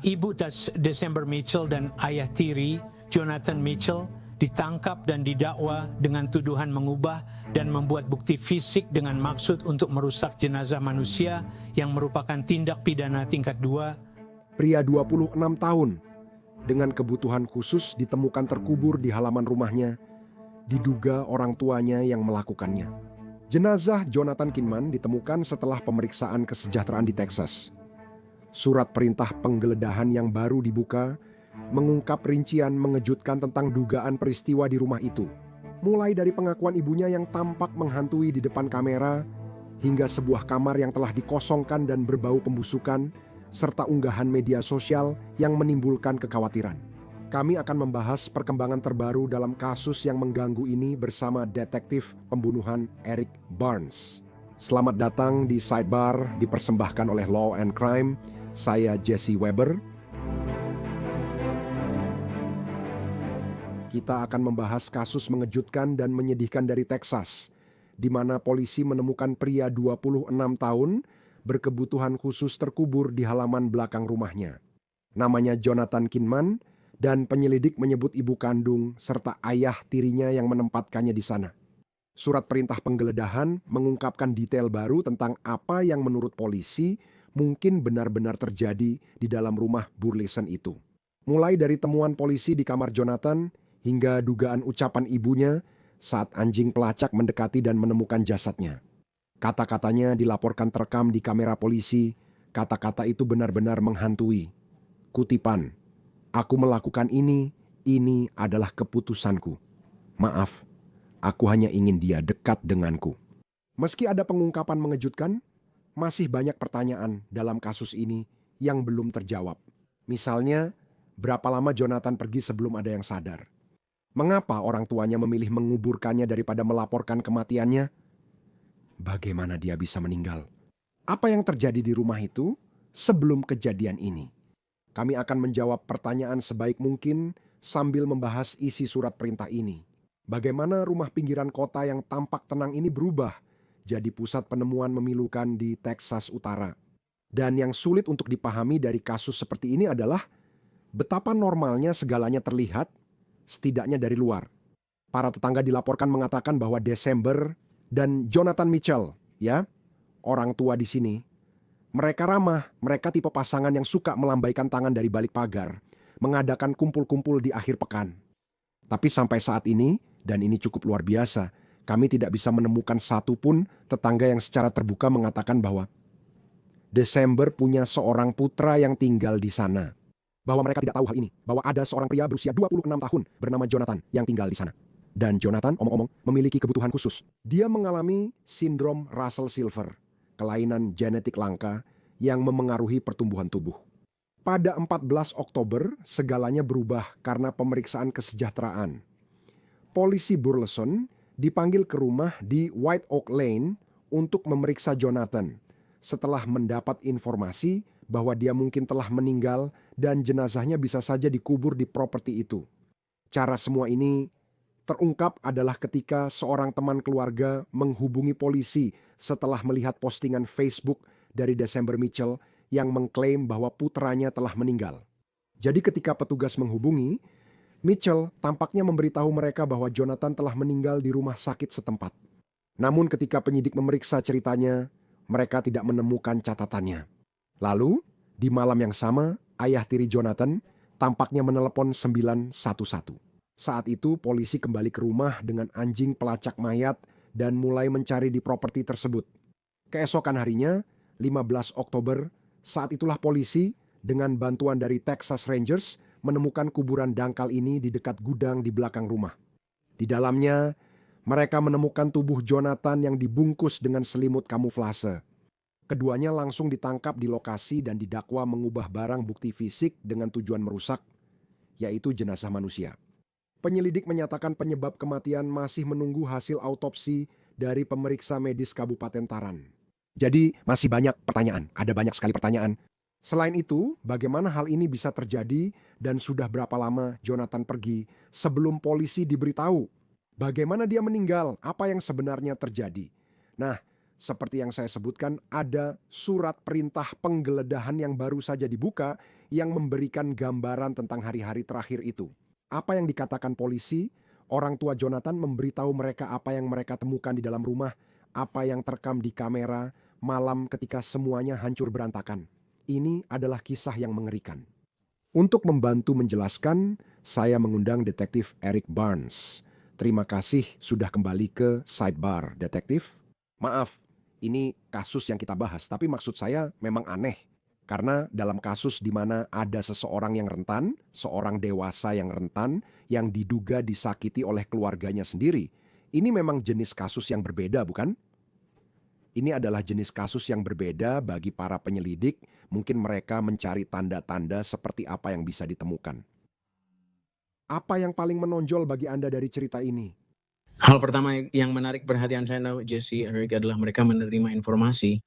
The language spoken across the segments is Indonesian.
Ibu December Mitchell dan ayah tiri Jonathan Mitchell ditangkap dan didakwa dengan tuduhan mengubah dan membuat bukti fisik dengan maksud untuk merusak jenazah manusia yang merupakan tindak pidana tingkat 2. Pria 26 tahun dengan kebutuhan khusus ditemukan terkubur di halaman rumahnya, diduga orang tuanya yang melakukannya. Jenazah Jonathan Kinman ditemukan setelah pemeriksaan kesejahteraan di Texas. Surat perintah penggeledahan yang baru dibuka mengungkap rincian mengejutkan tentang dugaan peristiwa di rumah itu. Mulai dari pengakuan ibunya yang tampak menghantui di depan kamera, hingga sebuah kamar yang telah dikosongkan dan berbau pembusukan, serta unggahan media sosial yang menimbulkan kekhawatiran. Kami akan membahas perkembangan terbaru dalam kasus yang mengganggu ini bersama detektif pembunuhan Eric Barnes. Selamat datang di Sidebar, dipersembahkan oleh Law and Crime. Saya Jesse Weber. Kita akan membahas kasus mengejutkan dan menyedihkan dari Texas, di mana polisi menemukan pria 26 tahun berkebutuhan khusus terkubur di halaman belakang rumahnya. Namanya Jonathan Kinman, dan penyelidik menyebut ibu kandung serta ayah tirinya yang menempatkannya di sana. Surat perintah penggeledahan mengungkapkan detail baru tentang apa yang menurut polisi mungkin benar-benar terjadi di dalam rumah Burleson itu. Mulai dari temuan polisi di kamar Jonathan, hingga dugaan ucapan ibunya saat anjing pelacak mendekati dan menemukan jasadnya. Kata-katanya dilaporkan terekam di kamera polisi. Kata-kata itu benar-benar menghantui. Kutipan, "Aku melakukan ini adalah keputusanku. Maaf, aku hanya ingin dia dekat denganku." Meski ada pengungkapan mengejutkan, masih banyak pertanyaan dalam kasus ini yang belum terjawab. Misalnya, berapa lama Jonathan pergi sebelum ada yang sadar? Mengapa orang tuanya memilih menguburkannya daripada melaporkan kematiannya? Bagaimana dia bisa meninggal? Apa yang terjadi di rumah itu sebelum kejadian ini? Kami akan menjawab pertanyaan sebaik mungkin sambil membahas isi surat perintah ini. Bagaimana rumah pinggiran kota yang tampak tenang ini berubah jadi pusat penemuan memilukan di Texas Utara. Dan yang sulit untuk dipahami dari kasus seperti ini adalah betapa normalnya segalanya terlihat, setidaknya dari luar. Para tetangga dilaporkan mengatakan bahwa December dan Jonathan Mitchell, orang tua di sini, mereka ramah, mereka tipe pasangan yang suka melambaikan tangan dari balik pagar, mengadakan kumpul-kumpul di akhir pekan. Tapi sampai saat ini, dan ini cukup luar biasa, kami tidak bisa menemukan satu pun tetangga yang secara terbuka mengatakan bahwa December punya seorang putra yang tinggal di sana. Bahwa mereka tidak tahu hal ini, bahwa ada seorang pria berusia 26 tahun bernama Jonathan yang tinggal di sana. Dan Jonathan, omong-omong, memiliki kebutuhan khusus. Dia mengalami sindrom Russell Silver, kelainan genetik langka yang memengaruhi pertumbuhan tubuh. Pada 14 Oktober, segalanya berubah karena pemeriksaan kesejahteraan. Polisi Burleson dipanggil ke rumah di White Oak Lane untuk memeriksa Jonathan setelah mendapat informasi bahwa dia mungkin telah meninggal dan jenazahnya bisa saja dikubur di properti itu. Cara semua ini terungkap adalah ketika seorang teman keluarga menghubungi polisi setelah melihat postingan Facebook dari December Mitchell yang mengklaim bahwa putranya telah meninggal. Jadi ketika petugas menghubungi, Mitchell tampaknya memberitahu mereka bahwa Jonathan telah meninggal di rumah sakit setempat. Namun ketika penyidik memeriksa ceritanya, mereka tidak menemukan catatannya. Lalu, di malam yang sama, ayah tiri Jonathan tampaknya menelepon 911. Saat itu, polisi kembali ke rumah dengan anjing pelacak mayat dan mulai mencari di properti tersebut. Keesokan harinya, 15 Oktober, saat itulah polisi dengan bantuan dari Texas Rangers menemukan kuburan dangkal ini di dekat gudang di belakang rumah. Di dalamnya, mereka menemukan tubuh Jonathan yang dibungkus dengan selimut kamuflase. Keduanya langsung ditangkap di lokasi dan didakwa mengubah barang bukti fisik dengan tujuan merusak, yaitu jenazah manusia. Penyelidik menyatakan penyebab kematian masih menunggu hasil autopsi dari pemeriksa medis Kabupaten Taran. Jadi masih banyak pertanyaan, ada banyak sekali pertanyaan. Selain itu, bagaimana hal ini bisa terjadi dan sudah berapa lama Jonathan pergi sebelum polisi diberitahu? Bagaimana dia meninggal? Apa yang sebenarnya terjadi? Nah, seperti yang saya sebutkan, ada surat perintah penggeledahan yang baru saja dibuka yang memberikan gambaran tentang hari-hari terakhir itu. Apa yang dikatakan polisi, orang tua Jonathan memberitahu mereka apa yang mereka temukan di dalam rumah, apa yang terekam di kamera, malam ketika semuanya hancur berantakan. Ini adalah kisah yang mengerikan. Untuk membantu menjelaskan, saya mengundang detektif Eric Barnes. Terima kasih sudah kembali ke Sidebar, detektif. Maaf, ini kasus yang kita bahas, tapi maksud saya memang aneh. Karena dalam kasus di mana ada seseorang yang rentan, seorang dewasa yang rentan, yang diduga disakiti oleh keluarganya sendiri, ini memang jenis kasus yang berbeda, bukan? Ini adalah jenis kasus yang berbeda bagi para penyelidik, mungkin mereka mencari tanda-tanda seperti apa yang bisa ditemukan. Apa yang paling menonjol bagi Anda dari cerita ini? Hal pertama yang menarik perhatian saya, Jesse, Eric, adalah mereka menerima informasi.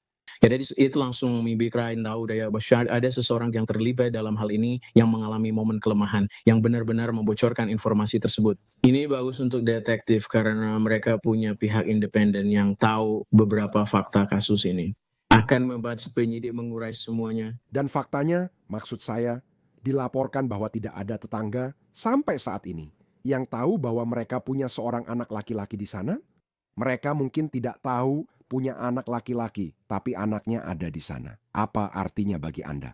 Jadi itu langsung mibikirain tahu daya bahwa ada seseorang yang terlibat dalam hal ini yang mengalami momen kelemahan, yang benar-benar membocorkan informasi tersebut. Ini bagus untuk detektif karena mereka punya pihak independen yang tahu beberapa fakta kasus ini. Akan membantu penyidik mengurai semuanya. Dan faktanya, maksud saya, dilaporkan bahwa tidak ada tetangga sampai saat ini yang tahu bahwa mereka punya seorang anak laki-laki di sana. Mereka mungkin tidak tahu punya anak laki-laki, tapi anaknya ada di sana. Apa artinya bagi Anda?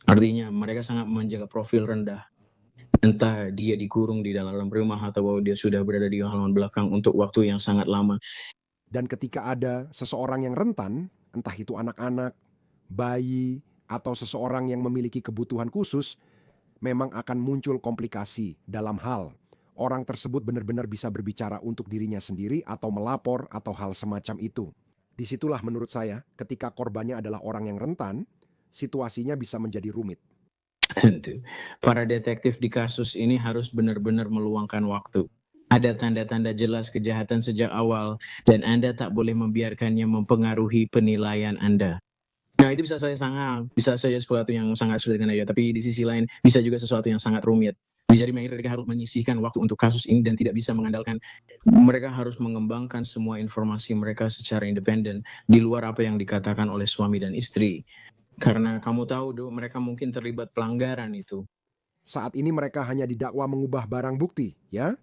Artinya mereka sangat menjaga profil rendah. Entah dia dikurung di dalam rumah atau bahwa dia sudah berada di halaman belakang untuk waktu yang sangat lama. Dan ketika ada seseorang yang rentan, entah itu anak-anak, bayi, atau seseorang yang memiliki kebutuhan khusus, memang akan muncul komplikasi dalam hal orang tersebut benar-benar bisa berbicara untuk dirinya sendiri atau melapor atau hal semacam itu. Disitulah menurut saya, ketika korbannya adalah orang yang rentan, situasinya bisa menjadi rumit. Tentu, para detektif di kasus ini harus benar-benar meluangkan waktu. Ada tanda-tanda jelas kejahatan sejak awal, dan Anda tak boleh membiarkannya mempengaruhi penilaian Anda. Nah, itu bisa saja sesuatu yang sangat sederhana ya, tapi di sisi lain bisa juga sesuatu yang sangat rumit. Jadi mereka harus menyisihkan waktu untuk kasus ini dan tidak bisa mengandalkan. Mereka harus mengembangkan semua informasi mereka secara independen di luar apa yang dikatakan oleh suami dan istri. Karena kamu tahu, mereka mungkin terlibat pelanggaran itu. Saat ini mereka hanya didakwa mengubah barang bukti, ya?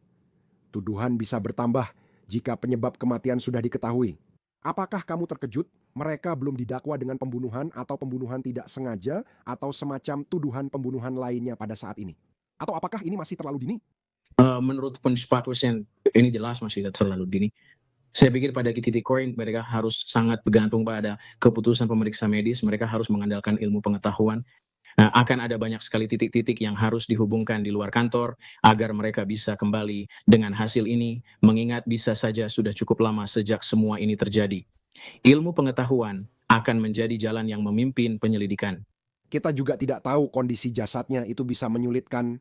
Tuduhan bisa bertambah jika penyebab kematian sudah diketahui. Apakah kamu terkejut mereka belum didakwa dengan pembunuhan atau pembunuhan tidak sengaja atau semacam tuduhan pembunuhan lainnya pada saat ini? Atau apakah ini masih terlalu dini? Menurut pendapat ini jelas masih terlalu dini. Saya pikir pada titik koin mereka harus sangat bergantung pada keputusan pemeriksa medis. Mereka harus mengandalkan ilmu pengetahuan. Nah, akan ada banyak sekali titik-titik yang harus dihubungkan di luar kantor agar mereka bisa kembali dengan hasil ini, mengingat bisa saja sudah cukup lama sejak semua ini terjadi. Ilmu pengetahuan akan menjadi jalan yang memimpin penyelidikan. Kita juga tidak tahu kondisi jasadnya, itu bisa menyulitkan.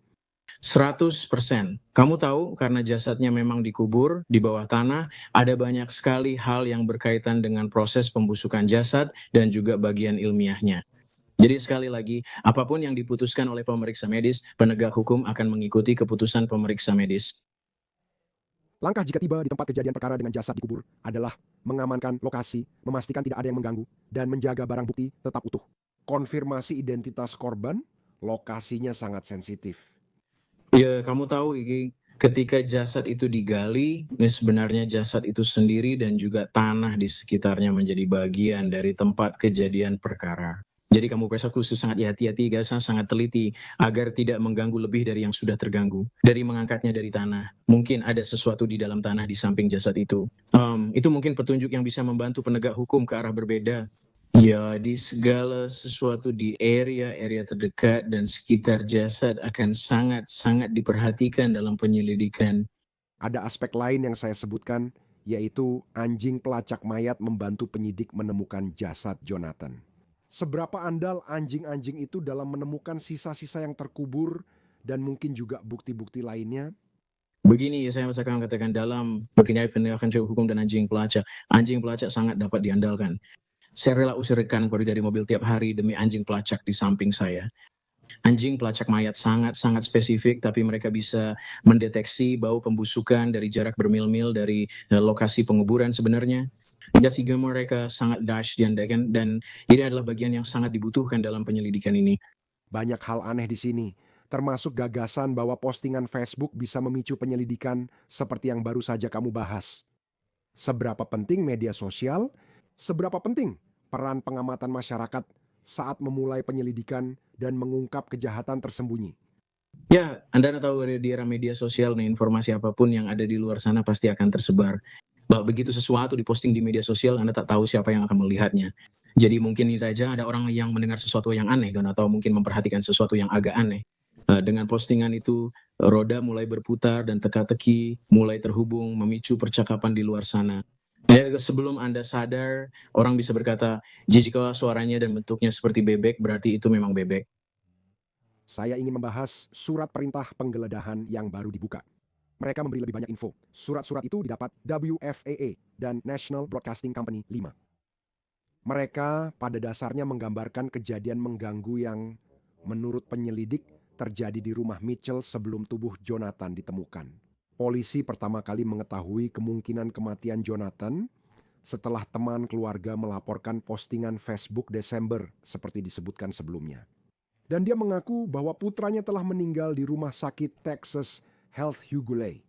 100%. Kamu tahu, karena jasadnya memang dikubur di bawah tanah, ada banyak sekali hal yang berkaitan dengan proses pembusukan jasad dan juga bagian ilmiahnya. Jadi sekali lagi, apapun yang diputuskan oleh pemeriksa medis, penegak hukum akan mengikuti keputusan pemeriksa medis. Langkah jika tiba di tempat kejadian perkara dengan jasad dikubur adalah mengamankan lokasi, memastikan tidak ada yang mengganggu, dan menjaga barang bukti tetap utuh. Konfirmasi identitas korban, lokasinya sangat sensitif. Ya, kamu tahu, ketika jasad itu digali, sebenarnya jasad itu sendiri dan juga tanah di sekitarnya menjadi bagian dari tempat kejadian perkara. Jadi kamu khusus sangat hati-hati, sangat teliti agar tidak mengganggu lebih dari yang sudah terganggu. Dari mengangkatnya dari tanah, mungkin ada sesuatu di dalam tanah di samping jasad itu. Itu mungkin petunjuk yang bisa membantu penegak hukum ke arah berbeda. Ya, di segala sesuatu di area terdekat dan sekitar jasad akan sangat-sangat diperhatikan dalam penyelidikan. Ada aspek lain yang saya sebutkan, yaitu anjing pelacak mayat membantu penyidik menemukan jasad Jonathan. Seberapa andal anjing-anjing itu dalam menemukan sisa-sisa yang terkubur dan mungkin juga bukti-bukti lainnya? Begini, saya akan katakan dalam bagian penegakan hukum dan anjing pelacak sangat dapat diandalkan. Saya rela usirkan dari mobil tiap hari demi anjing pelacak di samping saya. Anjing pelacak mayat sangat-sangat spesifik, tapi mereka bisa mendeteksi bau pembusukan dari jarak bermil-mil dari lokasi penguburan sebenarnya. Sehingga mereka sangat dahsyat dan ini adalah bagian yang sangat dibutuhkan dalam penyelidikan ini. Banyak hal aneh di sini, termasuk gagasan bahwa postingan Facebook bisa memicu penyelidikan seperti yang baru saja kamu bahas. Seberapa penting media sosial? Seberapa penting peran pengamatan masyarakat saat memulai penyelidikan dan mengungkap kejahatan tersembunyi? Ya, Anda tahu di era media sosial nih, informasi apapun yang ada di luar sana pasti akan tersebar. Bahwa begitu sesuatu diposting di media sosial, Anda tak tahu siapa yang akan melihatnya. Jadi mungkin ini saja ada orang yang mendengar sesuatu yang aneh dan atau mungkin memperhatikan sesuatu yang agak aneh. Dengan postingan itu, roda mulai berputar dan teka-teki mulai terhubung, memicu percakapan di luar sana. Ya, sebelum Anda sadar, orang bisa berkata, jika suaranya dan bentuknya seperti bebek, berarti itu memang bebek. Saya ingin membahas surat perintah penggeledahan yang baru dibuka. Mereka memberi lebih banyak info. Surat-surat itu didapat WFAA dan National Broadcasting Company 5. Mereka pada dasarnya menggambarkan kejadian mengganggu yang menurut penyelidik terjadi di rumah Mitchell sebelum tubuh Jonathan ditemukan. Polisi pertama kali mengetahui kemungkinan kematian Jonathan setelah teman keluarga melaporkan postingan Facebook Desember seperti disebutkan sebelumnya. Dan dia mengaku bahwa putranya telah meninggal di rumah sakit Texas Health Huguley.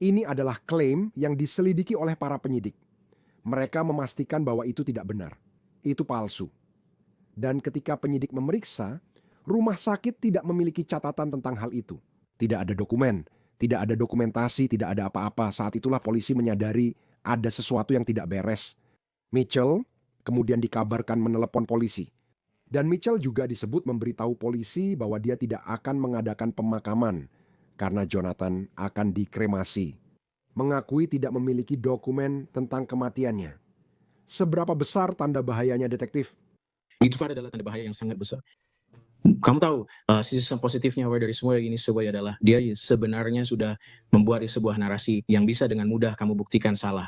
Ini adalah klaim yang diselidiki oleh para penyidik. Mereka memastikan bahwa itu tidak benar. Itu palsu. Dan ketika penyidik memeriksa, rumah sakit tidak memiliki catatan tentang hal itu. Tidak ada dokumen, tidak ada dokumentasi, tidak ada apa-apa. Saat itulah polisi menyadari ada sesuatu yang tidak beres. Mitchell kemudian dikabarkan menelepon polisi. Dan Mitchell juga disebut memberitahu polisi bahwa dia tidak akan mengadakan pemakaman karena Jonathan akan dikremasi. Mengakui tidak memiliki dokumen tentang kematiannya. Seberapa besar tanda bahayanya, detektif? Itu adalah tanda bahaya yang sangat besar. Kamu tahu, sisi positifnya dari semua ini adalah dia sebenarnya sudah membuat sebuah narasi yang bisa dengan mudah kamu buktikan salah.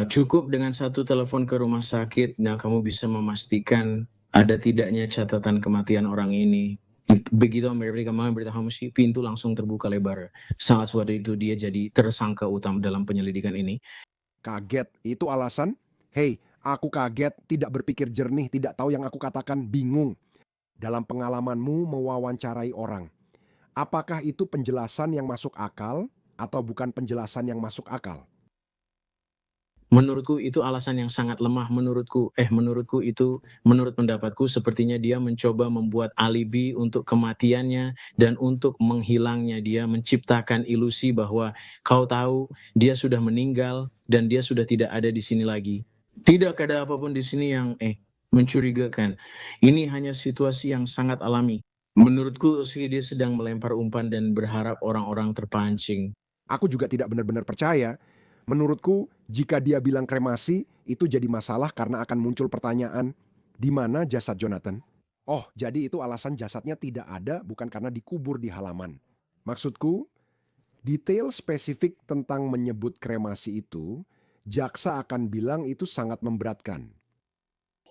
Cukup dengan satu telepon ke rumah sakit, nah kamu bisa memastikan ada tidaknya catatan kematian orang ini. Begitu mereka memberitahu pintu langsung terbuka lebar. Saat waktu itu dia jadi tersangka utama dalam penyelidikan ini. Kaget, itu alasan? Hei, aku kaget, tidak berpikir jernih, tidak tahu yang aku katakan, bingung. Dalam pengalamanmu mewawancarai orang, apakah itu penjelasan yang masuk akal atau bukan penjelasan yang masuk akal? Menurutku itu alasan yang sangat lemah. Menurut pendapatku sepertinya dia mencoba membuat alibi untuk kematiannya dan untuk menghilangnya. Dia menciptakan ilusi bahwa kau tahu dia sudah meninggal dan dia sudah tidak ada di sini lagi. Tidak ada apapun di sini yang mencurigakan. Ini hanya situasi yang sangat alami. Menurutku sih dia sedang melempar umpan dan berharap orang-orang terpancing. Aku juga tidak benar-benar percaya. Menurutku, jika dia bilang kremasi, itu jadi masalah karena akan muncul pertanyaan, di mana jasad Jonathan? Oh, jadi itu alasan jasadnya tidak ada bukan karena dikubur di halaman. Maksudku, detail spesifik tentang menyebut kremasi itu, jaksa akan bilang itu sangat memberatkan.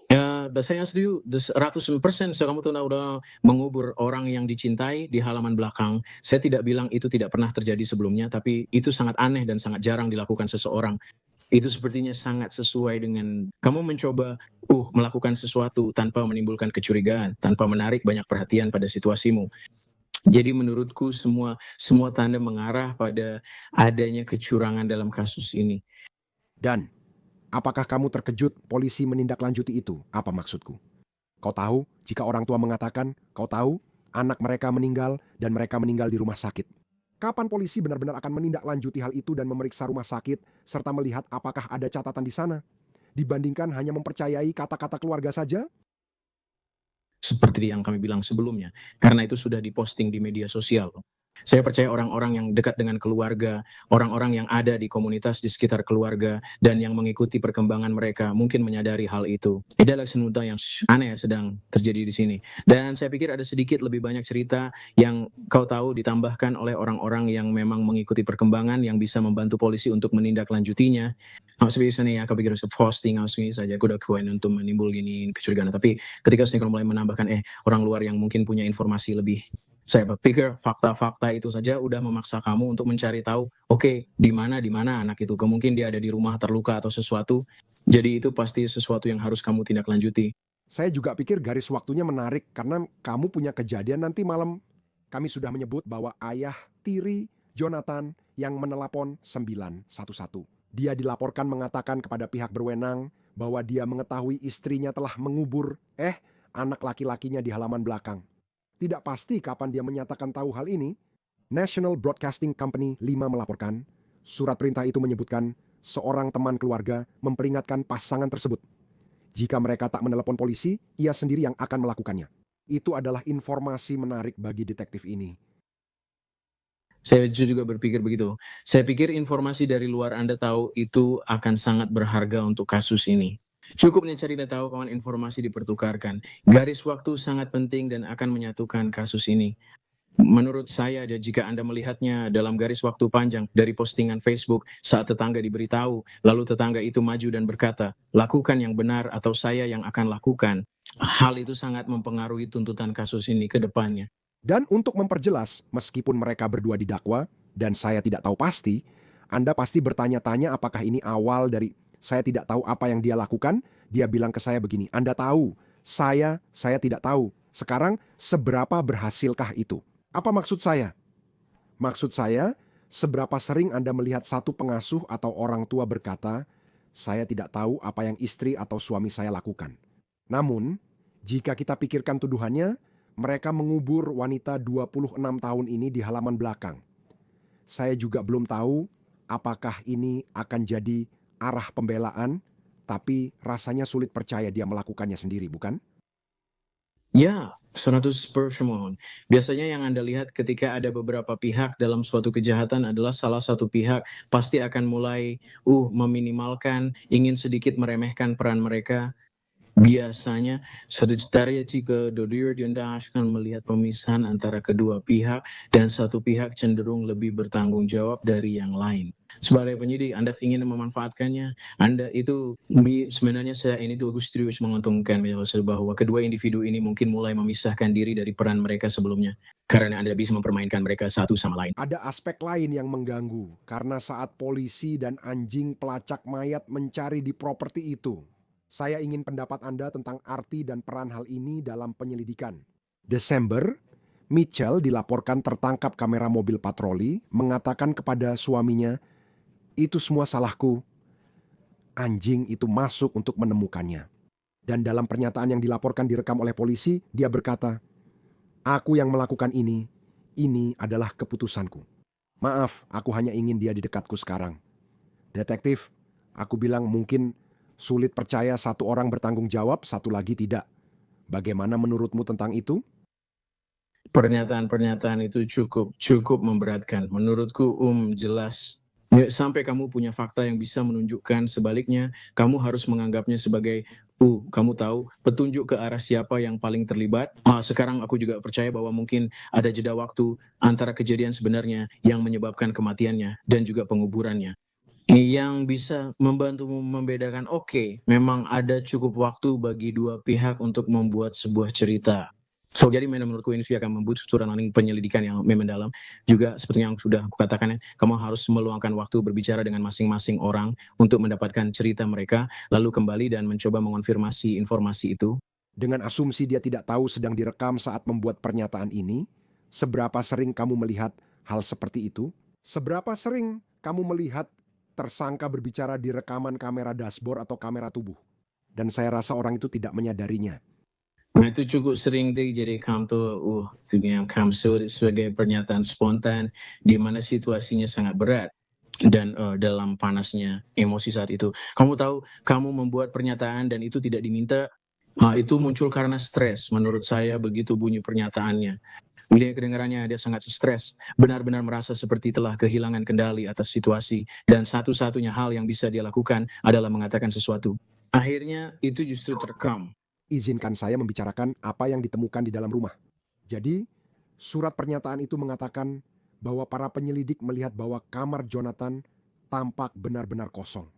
Ya, saya setuju 100%. Kamu tuh udah mengubur orang yang dicintai di halaman belakang. Saya tidak bilang itu tidak pernah terjadi sebelumnya, tapi itu sangat aneh dan sangat jarang dilakukan seseorang. Itu sepertinya sangat sesuai dengan kamu mencoba melakukan sesuatu tanpa menimbulkan kecurigaan, tanpa menarik banyak perhatian pada situasimu. Jadi menurutku semua tanda mengarah pada adanya kecurangan dalam kasus ini. Dan apakah kamu terkejut polisi menindaklanjuti itu? Apa maksudku? Kau tahu, jika orang tua mengatakan, kau tahu, anak mereka meninggal dan mereka meninggal di rumah sakit. Kapan polisi benar-benar akan menindaklanjuti hal itu dan memeriksa rumah sakit serta melihat apakah ada catatan di sana? Dibandingkan hanya mempercayai kata-kata keluarga saja? Seperti yang kami bilang sebelumnya, karena itu sudah diposting di media sosial. Saya percaya orang-orang yang dekat dengan keluarga, orang-orang yang ada di komunitas di sekitar keluarga, dan yang mengikuti perkembangan mereka mungkin menyadari hal itu. Ini adalah sesuatu yang aneh sedang terjadi di sini. Dan saya pikir ada sedikit lebih banyak cerita yang kau tahu ditambahkan oleh orang-orang yang memang mengikuti perkembangan yang bisa membantu polisi untuk menindaklanjutinya. Biasanya aku pikir posting saja aku udah kuat untuk menimbul gini kecurigaan. Tapi ketika saya mulai menambahkan orang luar yang mungkin punya informasi lebih, saya berpikir fakta-fakta itu saja udah memaksa kamu untuk mencari tahu, di mana anak itu. Mungkin dia ada di rumah terluka atau sesuatu. Jadi itu pasti sesuatu yang harus kamu tindak lanjuti. Saya juga pikir garis waktunya menarik karena kamu punya kejadian nanti malam. Kami sudah menyebut bahwa ayah tiri Jonathan yang menelpon 911. Dia dilaporkan mengatakan kepada pihak berwenang bahwa dia mengetahui istrinya telah mengubur anak laki-lakinya di halaman belakang. Tidak pasti kapan dia menyatakan tahu hal ini. National Broadcasting Company 5 melaporkan, surat perintah itu menyebutkan seorang teman keluarga memperingatkan pasangan tersebut. Jika mereka tak menelepon polisi, ia sendiri yang akan melakukannya. Itu adalah informasi menarik bagi detektif ini. Saya juga berpikir begitu. Saya pikir informasi dari luar Anda tahu itu akan sangat berharga untuk kasus ini. Cukupnya cari tahu kawan informasi dipertukarkan. Garis waktu sangat penting dan akan menyatukan kasus ini. Menurut saya, jika Anda melihatnya dalam garis waktu panjang dari postingan Facebook saat tetangga diberitahu, lalu tetangga itu maju dan berkata, lakukan yang benar atau saya yang akan lakukan. Hal itu sangat mempengaruhi tuntutan kasus ini ke depannya. Dan untuk memperjelas, meskipun mereka berdua didakwa, dan saya tidak tahu pasti, Anda pasti bertanya-tanya apakah ini awal dari saya tidak tahu apa yang dia lakukan. Dia bilang ke saya begini, Anda tahu, saya tidak tahu. Sekarang, seberapa berhasilkah itu? Apa maksud saya? Maksud saya, seberapa sering Anda melihat satu pengasuh atau orang tua berkata, saya tidak tahu apa yang istri atau suami saya lakukan. Namun, jika kita pikirkan tuduhannya, mereka mengubur wanita 26 tahun ini di halaman belakang. Saya juga belum tahu apakah ini akan jadi arah pembelaan, tapi rasanya sulit percaya dia melakukannya sendiri, bukan? Ya, 100%. Biasanya yang Anda lihat ketika ada beberapa pihak dalam suatu kejahatan adalah salah satu pihak pasti akan mulai meminimalkan, ingin sedikit meremehkan peran mereka. Biasanya, dari jika Dodier Anda akan melihat pemisahan antara kedua pihak dan satu pihak cenderung lebih bertanggung jawab dari yang lain. Sebagai penyidik, Anda ingin memanfaatkannya. Anda itu sebenarnya saya ini serius menguntungkan bahwa kedua individu ini mungkin mulai memisahkan diri dari peran mereka sebelumnya karena Anda bisa mempermainkan mereka satu sama lain. Ada aspek lain yang mengganggu karena saat polisi dan anjing pelacak mayat mencari di properti itu. Saya ingin pendapat Anda tentang arti dan peran hal ini dalam penyelidikan. Desember, Mitchell dilaporkan tertangkap kamera mobil patroli, mengatakan kepada suaminya, itu semua salahku. Anjing itu masuk untuk menemukannya. Dan dalam pernyataan yang dilaporkan direkam oleh polisi, dia berkata, aku yang melakukan ini adalah keputusanku. Maaf, aku hanya ingin dia di dekatku sekarang. Detektif, aku bilang mungkin sulit percaya satu orang bertanggung jawab, satu lagi tidak. Bagaimana menurutmu tentang itu? Pernyataan-pernyataan itu cukup memberatkan. Menurutku, jelas. Sampai kamu punya fakta yang bisa menunjukkan sebaliknya, kamu harus menganggapnya sebagai, kamu tahu, petunjuk ke arah siapa yang paling terlibat. Sekarang aku juga percaya bahwa mungkin ada jeda waktu antara kejadian sebenarnya yang menyebabkan kematiannya dan juga penguburannya. Yang bisa membantumu membedakan, memang ada cukup waktu bagi dua pihak untuk membuat sebuah cerita. Jadi menurutku ini akan membutuhkan penyelidikan yang mendalam. Juga seperti yang sudah aku katakan, kamu harus meluangkan waktu berbicara dengan masing-masing orang untuk mendapatkan cerita mereka, lalu kembali dan mencoba mengonfirmasi informasi itu. Dengan asumsi dia tidak tahu sedang direkam saat membuat pernyataan ini, seberapa sering kamu melihat hal seperti itu? Seberapa sering kamu melihat tersangka berbicara di rekaman kamera dashboard atau kamera tubuh? Dan saya rasa orang itu tidak menyadarinya. Nah, itu cukup sering terjadi sebagai pernyataan spontan di mana situasinya sangat berat dan dalam panasnya emosi saat itu. Kamu tahu, kamu membuat pernyataan dan itu tidak diminta, itu muncul karena stres. Menurut saya begitu bunyi pernyataannya. Bila kedengarannya dia sangat stres, benar-benar merasa seperti telah kehilangan kendali atas situasi dan satu-satunya hal yang bisa dia lakukan adalah mengatakan sesuatu. Akhirnya itu justru terekam. Izinkan saya membicarakan apa yang ditemukan di dalam rumah. Jadi, surat pernyataan itu mengatakan bahwa para penyelidik melihat bahwa kamar Jonathan tampak benar-benar kosong.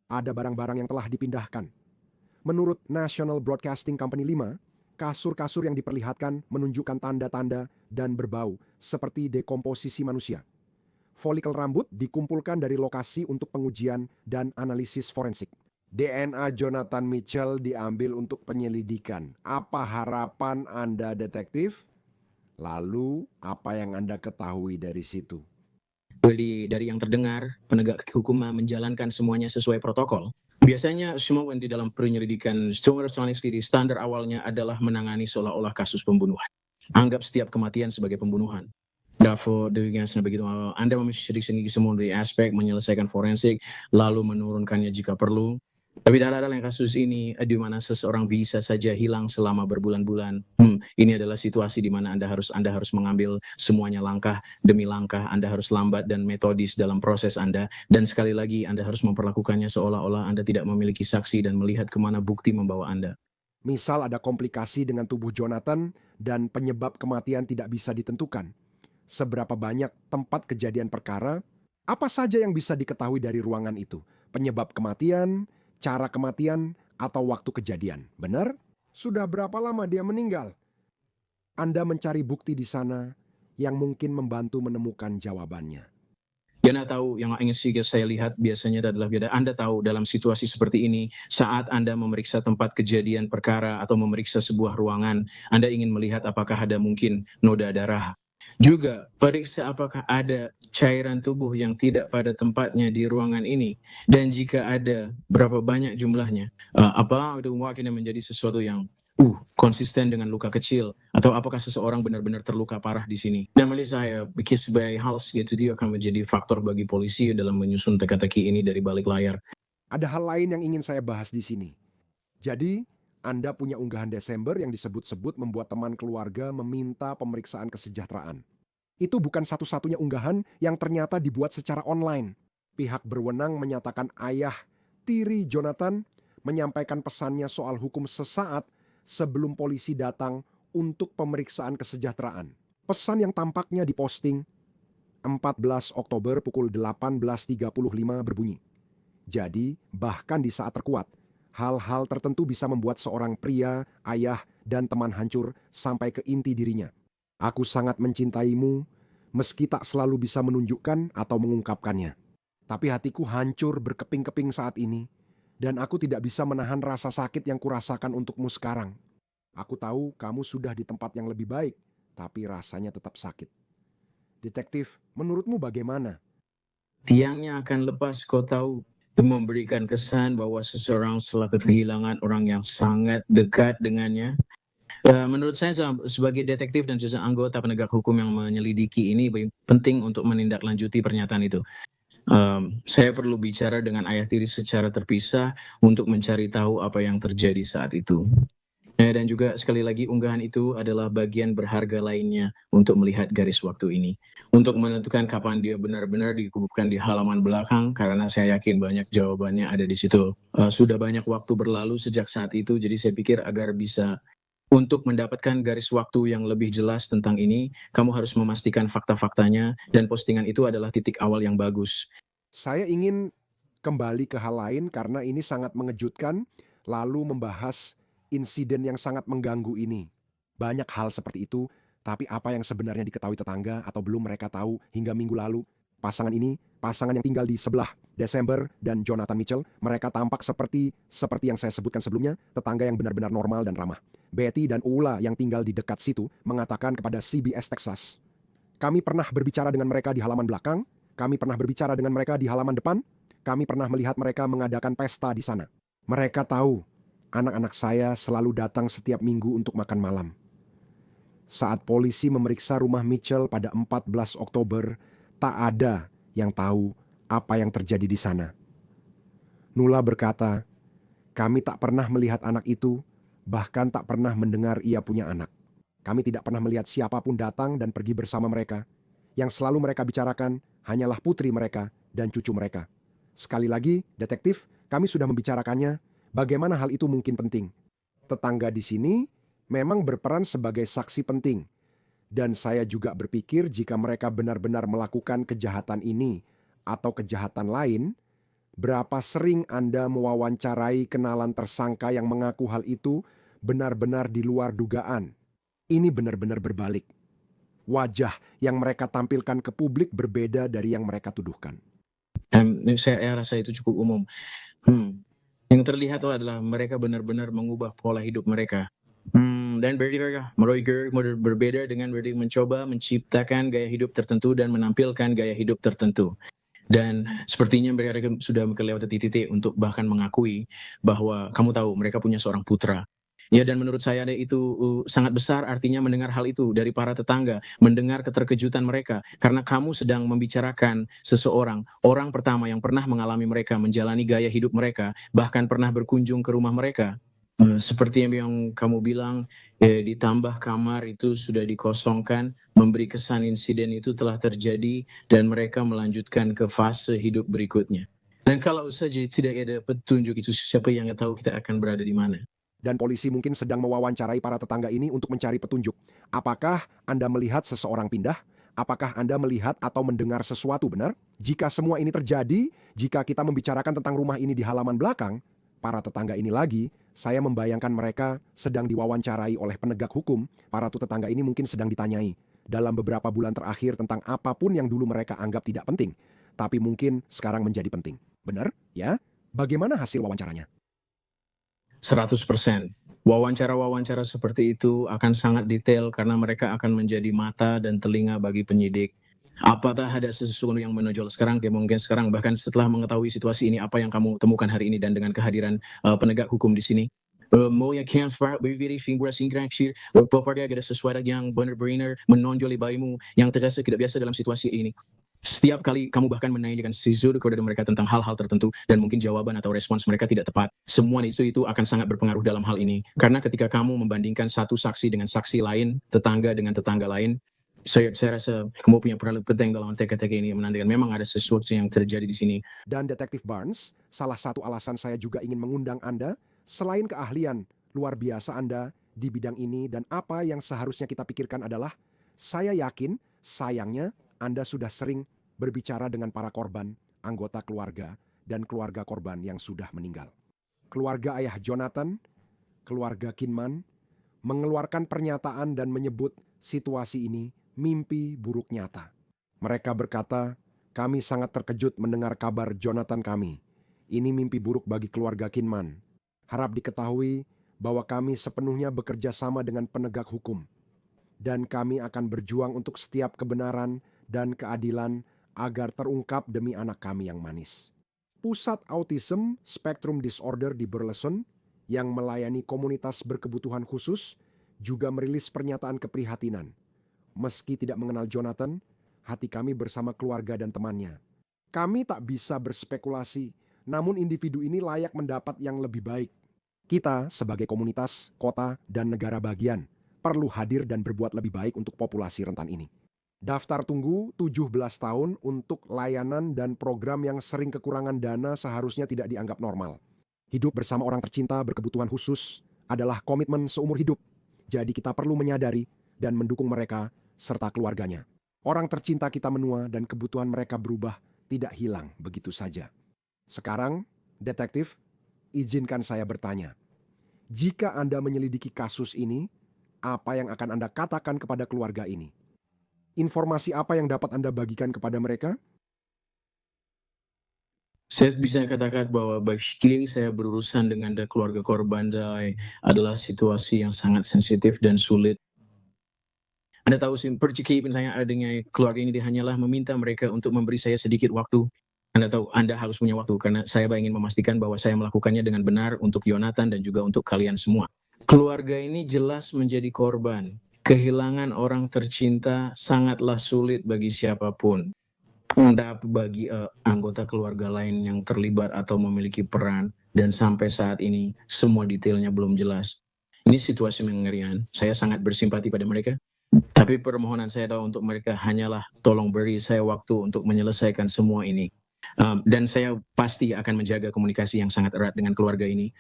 Ada barang-barang yang telah dipindahkan. Menurut National Broadcasting Company 5, kasur-kasur yang diperlihatkan menunjukkan tanda-tanda dan berbau seperti dekomposisi manusia. Folikel rambut dikumpulkan dari lokasi untuk pengujian dan analisis forensik. DNA Jonathan Mitchell diambil untuk penyelidikan. Apa harapan Anda, detektif? Lalu, apa yang Anda ketahui dari situ? Dari yang terdengar, penegak hukum menjalankan semuanya sesuai protokol. Biasanya semua di dalam penyelidikan standar awalnya adalah menangani seolah-olah kasus pembunuhan. Anggap setiap kematian sebagai pembunuhan. Dafur dengan begitu Anda menyelidiki semua dari aspek menyelesaikan forensik, lalu menurunkannya jika perlu. Tapi dalam kasus ini, di mana seseorang bisa saja hilang selama berbulan-bulan. Ini adalah situasi di mana Anda harus mengambil semuanya langkah demi langkah. Anda harus lambat dan metodis dalam proses Anda. Dan sekali lagi, Anda harus memperlakukannya seolah-olah Anda tidak memiliki saksi dan melihat kemana bukti membawa Anda. Misal ada komplikasi dengan tubuh Jonathan dan penyebab kematian tidak bisa ditentukan. Seberapa banyak tempat kejadian perkara, apa saja yang bisa diketahui dari ruangan itu? Penyebab kematian, cara kematian, atau waktu kejadian. Benar? Sudah berapa lama dia meninggal? Anda mencari bukti di sana yang mungkin membantu menemukan jawabannya. Anda tahu yang ingin saya lihat biasanya adalah Anda tahu dalam situasi seperti ini, saat Anda memeriksa tempat kejadian perkara atau memeriksa sebuah ruangan, Anda ingin melihat apakah ada mungkin noda darah. Juga periksa apakah ada cairan tubuh yang tidak pada tempatnya di ruangan ini, dan jika ada, berapa banyak jumlahnya. Apa itu mungkin menjadi sesuatu yang konsisten dengan luka kecil, atau apakah seseorang benar-benar terluka parah di sini. Dan menurut saya, sebagai hal segitu dia akan menjadi faktor bagi polisi dalam menyusun teka-teki ini dari balik layar. Ada hal lain yang ingin saya bahas di sini. Jadi, Anda punya unggahan Desember yang disebut-sebut membuat teman keluarga meminta pemeriksaan kesejahteraan. Itu bukan satu-satunya unggahan yang ternyata dibuat secara online. Pihak berwenang menyatakan ayah tiri Jonathan menyampaikan pesannya soal hukum sesaat sebelum polisi datang untuk pemeriksaan kesejahteraan. Pesan yang tampaknya diposting 14 Oktober pukul 18.35 berbunyi. Jadi, bahkan di saat terkuat, hal-hal tertentu bisa membuat seorang pria, ayah, dan teman hancur sampai ke inti dirinya. Aku sangat mencintaimu, meski tak selalu bisa menunjukkan atau mengungkapkannya. Tapi hatiku hancur berkeping-keping saat ini, dan aku tidak bisa menahan rasa sakit yang kurasakan untukmu sekarang. Aku tahu kamu sudah di tempat yang lebih baik, tapi rasanya tetap sakit. Detektif, menurutmu bagaimana? Tiangnya akan lepas, kau tahu, memberikan kesan bahwa seseorang setelah kehilangan orang yang sangat dekat dengannya. Menurut saya sebagai detektif dan juga anggota penegak hukum yang menyelidiki ini penting untuk menindaklanjuti pernyataan itu. Saya perlu bicara dengan ayah tiri secara terpisah untuk mencari tahu apa yang terjadi saat itu. Dan juga sekali lagi unggahan itu adalah bagian berharga lainnya untuk melihat garis waktu ini. Untuk menentukan kapan dia benar-benar dikuburkan di halaman belakang, karena saya yakin banyak jawabannya ada di situ. Sudah banyak waktu berlalu sejak saat itu, jadi saya pikir agar bisa untuk mendapatkan garis waktu yang lebih jelas tentang ini, kamu harus memastikan fakta-faktanya, dan postingan itu adalah titik awal yang bagus. Saya ingin kembali ke hal lain karena ini sangat mengejutkan, lalu membahas insiden yang sangat mengganggu ini. Banyak hal seperti itu, tapi apa yang sebenarnya diketahui tetangga atau belum mereka tahu hingga minggu lalu? Pasangan ini, pasangan yang tinggal di sebelah, Desember dan Jonathan Mitchell, mereka tampak seperti yang saya sebutkan sebelumnya, tetangga yang benar-benar normal dan ramah. Betty dan Ula yang tinggal di dekat situ mengatakan kepada CBS Texas, "Kami pernah berbicara dengan mereka di halaman belakang, kami pernah berbicara dengan mereka di halaman depan, kami pernah melihat mereka mengadakan pesta di sana. Mereka tahu anak-anak saya selalu datang setiap minggu untuk makan malam." Saat polisi memeriksa rumah Mitchell pada 14 Oktober, tak ada yang tahu apa yang terjadi di sana. Nula berkata, "Kami tak pernah melihat anak itu, bahkan tak pernah mendengar ia punya anak. Kami tidak pernah melihat siapapun datang dan pergi bersama mereka. Yang selalu mereka bicarakan hanyalah putri mereka dan cucu mereka." Sekali lagi, detektif, kami sudah membicarakannya, bagaimana hal itu mungkin penting. Tetangga di sini memang berperan sebagai saksi penting. Dan saya juga berpikir jika mereka benar-benar melakukan kejahatan ini atau kejahatan lain, berapa sering Anda mewawancarai kenalan tersangka yang mengaku hal itu benar-benar di luar dugaan. Ini benar-benar berbalik. Wajah yang mereka tampilkan ke publik berbeda dari yang mereka tuduhkan. Saya rasa itu cukup umum. Yang terlihat itu adalah mereka benar-benar mengubah pola hidup mereka. Dan berbeda dengan mencoba menciptakan gaya hidup tertentu dan menampilkan gaya hidup tertentu. Dan sepertinya mereka sudah melewati titik untuk bahkan mengakui bahwa kamu tahu mereka punya seorang putra. Ya, dan menurut saya itu sangat besar artinya mendengar hal itu dari para tetangga, mendengar keterkejutan mereka karena kamu sedang membicarakan seseorang, orang pertama yang pernah mengalami mereka, menjalani gaya hidup mereka, bahkan pernah berkunjung ke rumah mereka. Seperti yang kamu bilang, ditambah kamar itu sudah dikosongkan, memberi kesan insiden itu telah terjadi dan mereka melanjutkan ke fase hidup berikutnya. Dan kalau saja tidak ada petunjuk itu, siapa yang tahu kita akan berada di mana? Dan polisi mungkin sedang mewawancarai para tetangga ini untuk mencari petunjuk. Apakah Anda melihat seseorang pindah? Apakah Anda melihat atau mendengar sesuatu benar? Jika semua ini terjadi, jika kita membicarakan tentang rumah ini di halaman belakang, para tetangga ini lagi, saya membayangkan mereka sedang diwawancarai oleh penegak hukum. Para tetangga ini mungkin sedang ditanyai dalam beberapa bulan terakhir tentang apapun yang dulu mereka anggap tidak penting, tapi mungkin sekarang menjadi penting. Benar? Ya? Bagaimana hasil wawancaranya? 100%. Wawancara-wawancara seperti itu akan sangat detail karena mereka akan menjadi mata dan telinga bagi penyidik. Apakah ada sesuatu yang menonjol sekarang? Mungkin sekarang bahkan setelah mengetahui situasi ini, apa yang kamu temukan hari ini dan dengan kehadiran penegak hukum di sini? Mau yang ada sesuatu yang benar-benar menonjol bagimu yang terasa tidak biasa dalam situasi ini. Setiap kali kamu bahkan menanyakan sesuatu kepada mereka tentang hal-hal tertentu dan mungkin jawaban atau respons mereka tidak tepat, semua itu akan sangat berpengaruh dalam hal ini. Karena ketika kamu membandingkan satu saksi dengan saksi lain, tetangga dengan tetangga lain, saya rasa kamu punya peran penting dalam teka-teki ini menandakan memang ada sesuatu yang terjadi di sini. Dan Detektif Barnes, salah satu alasan saya juga ingin mengundang Anda, selain keahlian luar biasa Anda di bidang ini dan apa yang seharusnya kita pikirkan adalah, saya yakin, sayangnya, Anda sudah sering berbicara dengan para korban, anggota keluarga, dan keluarga korban yang sudah meninggal. Keluarga ayah Jonathan, keluarga Kinman, mengeluarkan pernyataan dan menyebut situasi ini mimpi buruk nyata. Mereka berkata, kami sangat terkejut mendengar kabar Jonathan kami. Ini mimpi buruk bagi keluarga Kinman. Harap diketahui bahwa kami sepenuhnya bekerja sama dengan penegak hukum. Dan kami akan berjuang untuk setiap kebenaran dan keadilan agar terungkap demi anak kami yang manis. Pusat Autism Spectrum Disorder di Burleson yang melayani komunitas berkebutuhan khusus juga merilis pernyataan keprihatinan. Meski tidak mengenal Jonathan, hati kami bersama keluarga dan temannya. Kami tak bisa berspekulasi, namun individu ini layak mendapat yang lebih baik. Kita sebagai komunitas, kota, dan negara bagian perlu hadir dan berbuat lebih baik untuk populasi rentan ini. Daftar tunggu 17 tahun untuk layanan dan program yang sering kekurangan dana seharusnya tidak dianggap normal. Hidup bersama orang tercinta berkebutuhan khusus adalah komitmen seumur hidup. Jadi kita perlu menyadari dan mendukung mereka serta keluarganya. Orang tercinta kita menua dan kebutuhan mereka berubah, tidak hilang begitu saja. Sekarang, detektif, izinkan saya bertanya. Jika Anda menyelidiki kasus ini, apa yang akan Anda katakan kepada keluarga ini? Informasi apa yang dapat Anda bagikan kepada mereka? Saya bisa katakan bahwa bagi saya berurusan dengan keluarga korban adalah situasi yang sangat sensitif dan sulit. Anda tahu, percakapan saya dengan keluarga ini hanyalah meminta mereka untuk memberi saya sedikit waktu. Anda tahu, Anda harus punya waktu karena saya ingin memastikan bahwa saya melakukannya dengan benar untuk Jonathan dan juga untuk kalian semua. Keluarga ini jelas menjadi korban. Kehilangan orang tercinta sangatlah sulit bagi siapapun. Bagi anggota keluarga lain yang terlibat atau memiliki peran, dan sampai saat ini semua detailnya belum jelas. Ini situasi mengerikan. Saya sangat bersimpati pada mereka. Tapi permohonan saya adalah untuk mereka hanyalah tolong beri saya waktu untuk menyelesaikan semua ini. Dan saya pasti akan menjaga komunikasi yang sangat erat dengan keluarga ini.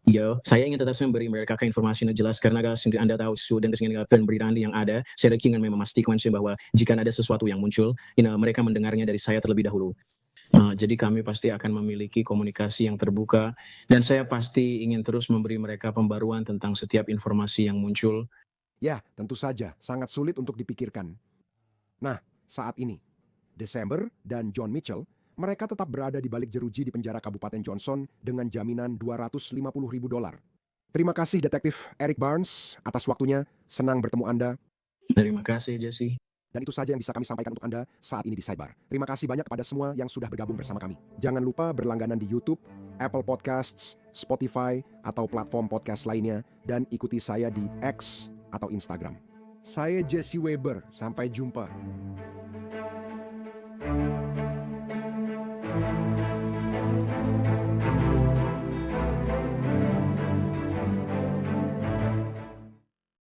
Ya, saya ingin tetap memberi mereka informasi yang jelas karena Anda tahu dan dengan berita yang ada, saya ingin memastikan bahwa jika ada sesuatu yang muncul, mereka mendengarnya dari saya terlebih dahulu. Jadi kami pasti akan memiliki komunikasi yang terbuka dan saya pasti ingin terus memberi mereka pembaruan tentang setiap informasi yang muncul. Ya, tentu saja, sangat sulit untuk dipikirkan. Nah, saat ini, Desember dan John Mitchell Mereka tetap berada di balik jeruji di penjara Kabupaten Johnson dengan jaminan $250.000. Terima kasih Detektif Eric Barnes atas waktunya. Senang bertemu Anda. Terima kasih, Jesse. Dan itu saja yang bisa kami sampaikan untuk Anda saat ini di Sidebar. Terima kasih banyak kepada semua yang sudah bergabung bersama kami. Jangan lupa berlangganan di YouTube, Apple Podcasts, Spotify, atau platform podcast lainnya. Dan ikuti saya di X atau Instagram. Saya Jesse Weber. Sampai jumpa.